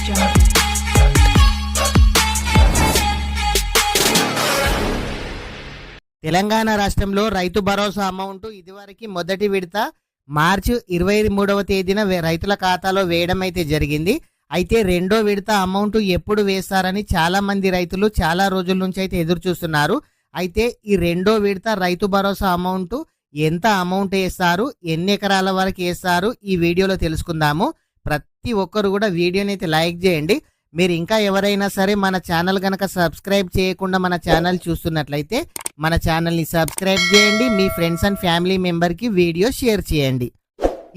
jungle. Telangana రాష్ట్రంలో Rythu Bharosa amount ఇదివరకు మొదటి విడత మార్చి 23వ తేదీన రైతుల ఖాతాలో వేయడం అయితే జరిగింది. అయితే రెండో విడత అమౌంట్ ఎప్పుడు వేస్తారని చాలా మంది రైతులు చాలా రోజుల నుంచి అయితే ఎదురు చూస్తున్నారు. అయితే ఈ రెండో విడత రైతు భరోసా అమౌంట్ ఎంత అమౌంట్ వేస్తారు, ఎన్ని ఎకరాల వరకు వేస్తారు, ఈ వీడియోలో తెలుసుకుందాము. ప్రతి ఒక్కరు కూడా వీడియోని అయితే లైక్ చేయండి. మీరు ఇంకా ఎవరైనా సరే మన ఛానల్ కనుక సబ్స్క్రైబ్ చేయకుండా మన ఛానల్ చూస్తున్నట్లయితే మన ఛానల్ని సబ్స్క్రైబ్ చేయండి. మీ ఫ్రెండ్స్ అండ్ ఫ్యామిలీ మెంబర్కి వీడియో షేర్ చేయండి.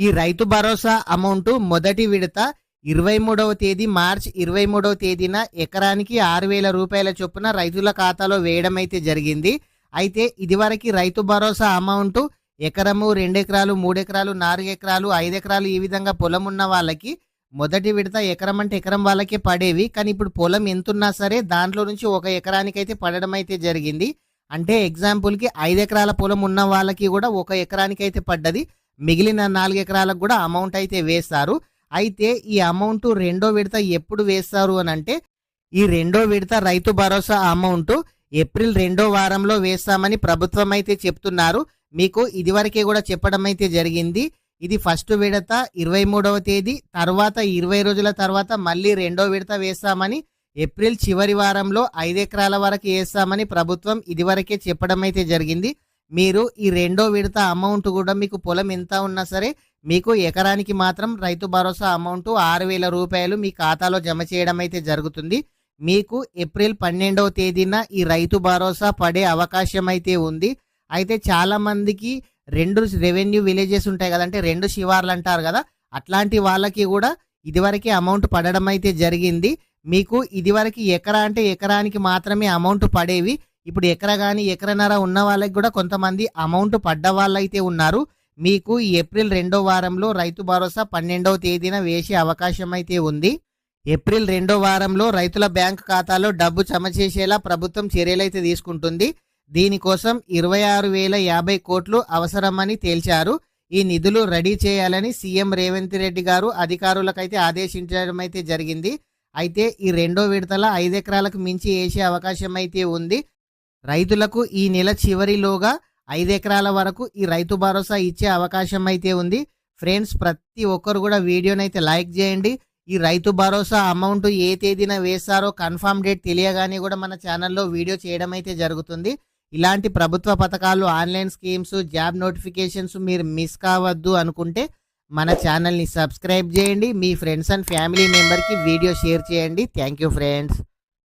ఈ రైతు భరోసా అమౌంట్ మొదటి విడత 23వ తేదీ మార్చి 23వ తేదీన ఎకరానికి 6,000 రూపాయల చొప్పున రైతుల ఖాతాలో వేయడం అయితే జరిగింది. అయితే ఇదివరకు రైతు భరోసా అమౌంట్ ఎకరము, 2 ఎకరాలు, 3 ఎకరాలు, 4 ఎకరాలు, 5 ఎకరాలు ఈ విధంగా పొలం ఉన్న వాళ్ళకి మొదటి విడత ఎకరం అంటే ఎకరం వాళ్ళకే పడేవి. కానీ ఇప్పుడు పొలం ఎంతున్నా సరే దాంట్లో నుంచి 1 ఎకరానికి అయితే పడడం అయితే జరిగింది. అంటే ఎగ్జాంపుల్కి 5 ఎకరాల పొలం ఉన్న వాళ్ళకి కూడా 1 ఎకరానికి అయితే పడ్డది. మిగిలిన 4 ఎకరాలకు కూడా అమౌంట్ అయితే వేస్తారు. అయితే ఈ అమౌంట్ రెండో విడత ఎప్పుడు వేస్తారు అని అంటే ఈ రెండో విడత రైతు భరోసా అమౌంట్ ఏప్రిల్ 2వ వారంలో వేస్తామని ప్రభుత్వం అయితే చెప్తున్నారు. మీకు ఇదివరకే కూడా చెప్పడం అయితే జరిగింది. ఇది ఫస్ట్ విడత 23వ తేదీ, తర్వాత 20 రోజుల తర్వాత మళ్ళీ రెండో విడత వేస్తామని, ఏప్రిల్ చివరి వారంలో 5 ఎకరాల వరకు వేస్తామని ప్రభుత్వం ఇదివరకే చెప్పడం అయితే జరిగింది. మీరు ఈ రెండో విడత అమౌంట్ కూడా మీకు పొలం ఎంత ఉన్నా సరే మీకు ఎకరానికి మాత్రం రైతు భరోసా అమౌంట్ 6,000 రూపాయలు మీ ఖాతాలో జమ చేయడం అయితే జరుగుతుంది. మీకు ఏప్రిల్ 12వ తేదీన ఈ రైతు భరోసా పడే అవకాశం అయితే ఉంది. అయితే చాలా మందికి 2 రెవెన్యూ విలేజెస్ ఉంటాయి కదంటే 2 శివార్లు అంటారు కదా, అట్లాంటి వాళ్ళకి కూడా ఇదివరకే అమౌంట్ పడడం అయితే జరిగింది. మీకు ఇదివరకు ఎకరా అంటే ఎకరానికి మాత్రమే అమౌంట్ పడేవి. ఇప్పుడు ఎకరా కానీ ఎకరన్నర ఉన్న వాళ్ళకి కూడా కొంతమంది అమౌంట్ పడ్డ వాళ్ళైతే ఉన్నారు. మీకు ఈ ఏప్రిల్ 2వ వారంలో రైతు భరోసా 12వ తేదీన వేసే అవకాశం అయితే ఉంది. ఏప్రిల్ 2వ వారంలో రైతుల బ్యాంక్ ఖాతాలో డబ్బు జమ చేసేలా ప్రభుత్వం చర్యలైతే తీసుకుంటుంది. దీనికోసం 26,050 కోట్లు అవసరమని తేల్చారు. ఈ నిధులు రెడీ చేయాలని సీఎం రేవంత్ రెడ్డి గారు అధికారులకైతే ఆదేశించడం అయితే జరిగింది. అయితే ఈ రెండో విడతల 5 ఎకరాలకు మించి వేసే అవకాశం అయితే ఉంది. రైతులకు ఈ నెల చివరిలోగా 5 ఎకరాల వరకు ఈ రైతు భరోసా ఇచ్చే అవకాశం అయితే ఉంది. ఫ్రెండ్స్, ప్రతి ఒక్కరు కూడా వీడియోనైతే లైక్ చేయండి. ఈ రైతు భరోసా అమౌంట్ ఏ తేదీన వేస్తారో కన్ఫర్మ్ డేట్ తెలియగానే కూడా మన ఛానల్లో వీడియో చేయడం అయితే జరుగుతుంది. ఇలాంటి ప్రభుత్వ పథకాలు, ఆన్లైన్ స్కీమ్స్, జాబ్ నోటిఫికేషన్స్ మీరు మిస్ కావద్దు అనుకుంటే మన ఛానల్ని సబ్స్క్రైబ్ చేయండి. మీ ఫ్రెండ్స్ అండ్ ఫ్యామిలీ మెంబర్కి వీడియో షేర్ చేయండి. Thank you friends.